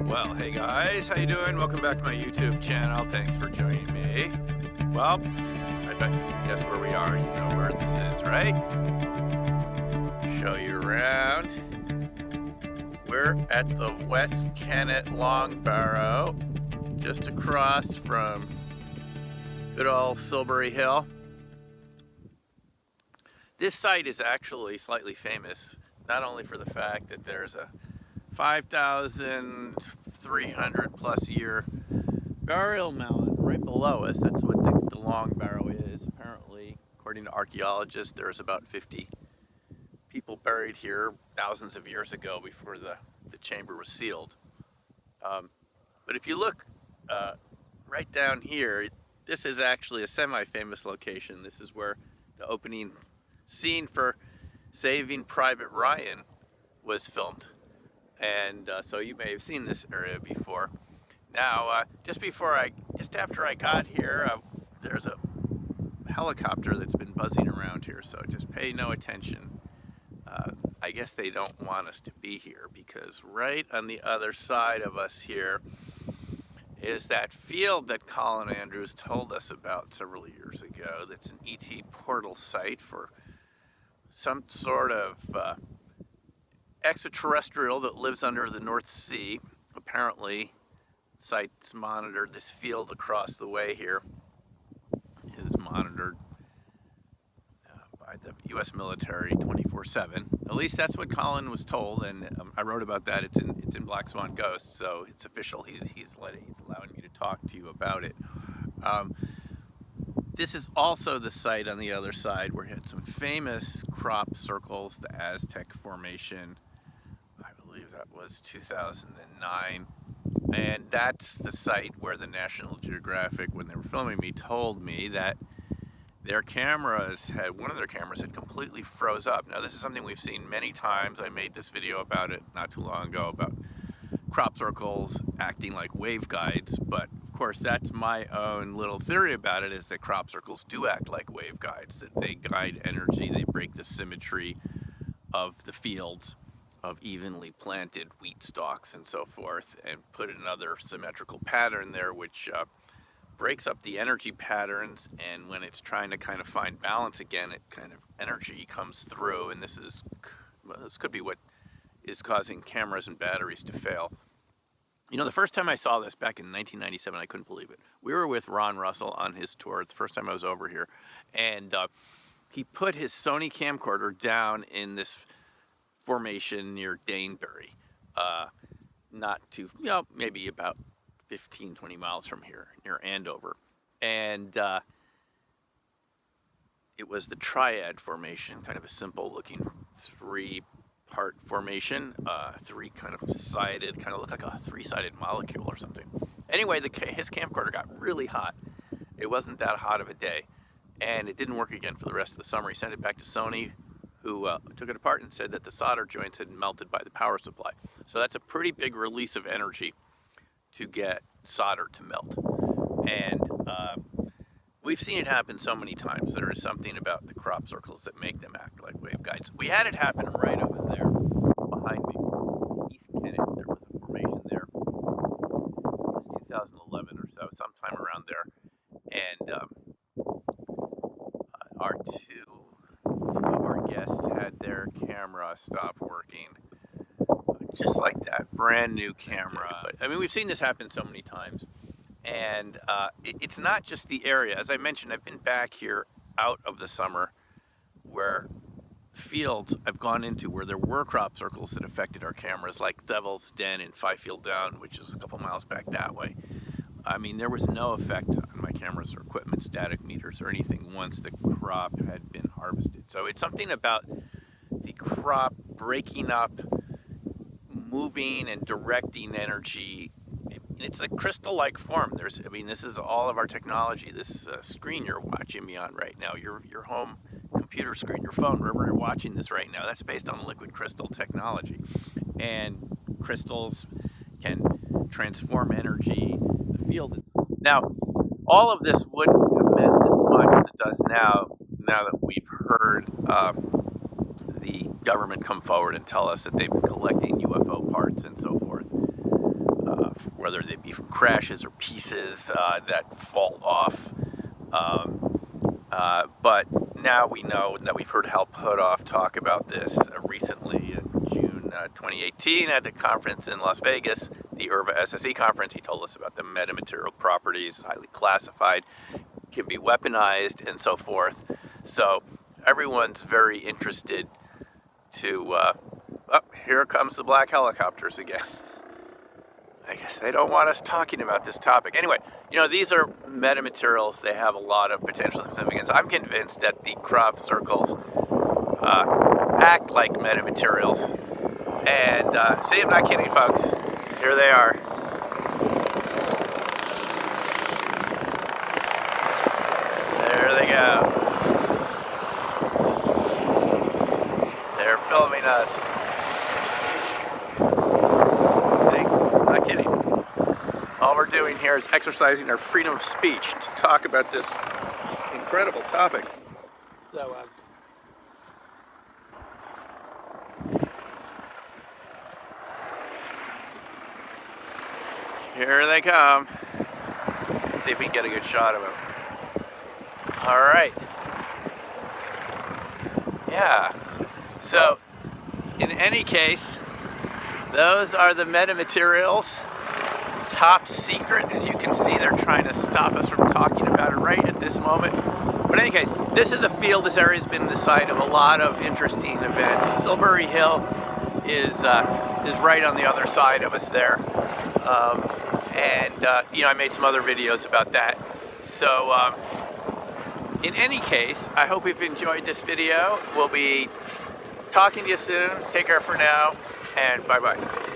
Well, hey guys, how you doing? Welcome back to my YouTube channel. Thanks for joining me. Well, I bet you can guess where we are. You know where this is, right? Show you around. We're at the West Kennet Long Barrow, just across from good old Silbury Hill. This site is actually slightly famous, not only for the fact that there's a 5,300 plus year burial mound right below us. That's what the Long Barrow is. Apparently, according to archaeologists, there's about 50 people buried here thousands of years ago before the chamber was sealed. But if you look right down here, this is actually a semi-famous location. This is where the opening scene for Saving Private Ryan was filmed. And so you may have seen this area before. Now, just after I got here, there's a helicopter that's been buzzing around here, so just pay no attention. I guess they don't want us to be here, because right on the other side of us here is that field that Colin Andrews told us about several years ago. That's an ET portal site for some sort of extraterrestrial that lives under the North Sea. Apparently, sites monitored. This field across the way here is monitored by the U.S. military 24/7. At least that's what Colin was told, and I wrote about that. It's in Black Swan Ghost, so it's official. He's allowing me to talk to you about it. This is also the site on the other side where it had some famous crop circles, the Aztec Formation. I believe that was 2009. And that's the site where the National Geographic, when they were filming me, told me that one of their cameras had completely froze up. Now, this is something we've seen many times. I made this video about it not too long ago, about crop circles acting like waveguides, but of course that's my own little theory about it, is that crop circles do act like waveguides, that they guide energy, they break the symmetry of the fields of evenly planted wheat stalks and so forth, and put another symmetrical pattern there which breaks up the energy patterns, and when it's trying to kind of find balance again, it kind of energy comes through, and this could be what is causing cameras and batteries to fail. You know, the first time I saw this back in 1997, I couldn't believe it. We were with Ron Russell on his tour. It's the first time I was over here. And he put his Sony camcorder down in this formation near Danebury, maybe about 15, 20 miles from here, near Andover. And it was the Triad Formation, kind of a simple looking three-part formation, three kind of sided, kind of looked like a three-sided molecule or something. Anyway, his camcorder got really hot. It wasn't that hot of a day, and it didn't work again for the rest of the summer. He sent it back to Sony, who took it apart and said that the solder joints had melted by the power supply. So that's a pretty big release of energy to get solder to melt. And we've seen it happen so many times. There is something about the crop circles that make them act like waveguides. We had it happen right over there behind me, East Kennet. There was a formation there. It was 2011 or so, sometime around there. And two of our guests had their camera stop working. Just like that, brand new camera. But, I mean, we've seen this happen so many times. And it's not just the area. As I mentioned, I've been back here out of the summer where fields I've gone into where there were crop circles that affected our cameras, like Devil's Den in Fifield Down, which is a couple miles back that way. I mean, there was no effect on my cameras or equipment, static meters or anything once the crop had been harvested. So it's something about the crop breaking up, moving and directing energy. It's a crystal-like form. This is all of our technology. This screen you're watching me on right now, your home computer screen, your phone, wherever you're watching this right now, that's based on liquid crystal technology. And crystals can transform energy. The field. Now, all of this wouldn't have meant as much as it does now that we've heard the government come forward and tell us that they've been collecting UFO parts and so forth. whether they be from crashes or pieces that fall off. But now we know that we've heard Hal Puthoff talk about this recently in June 2018 at a conference in Las Vegas, the IRVA SSE conference. He told us about the metamaterial properties, highly classified, can be weaponized, and so forth. So everyone's very interested to, oh, here comes the black helicopters again. I guess they don't want us talking about this topic. Anyway, you know, these are metamaterials. They have a lot of potential significance. I'm convinced that the crop circles act like metamaterials. And see, I'm not kidding, folks. Here they are. There they go. They're filming us. See? I'm not kidding. All we're doing here is exercising our freedom of speech to talk about this incredible topic. So, here they come. Let's see if we can get a good shot of them. All right. Yeah. So, in any case, those are the metamaterials. Top secret. As you can see, they're trying to stop us from talking about it right at this moment. But in any case, this is a field. This area has been the site of a lot of interesting events. Silbury Hill is right on the other side of us there. You know, I made some other videos about that. So, in any case, I hope you've enjoyed this video. We'll be talking to you soon. Take care for now, and bye-bye.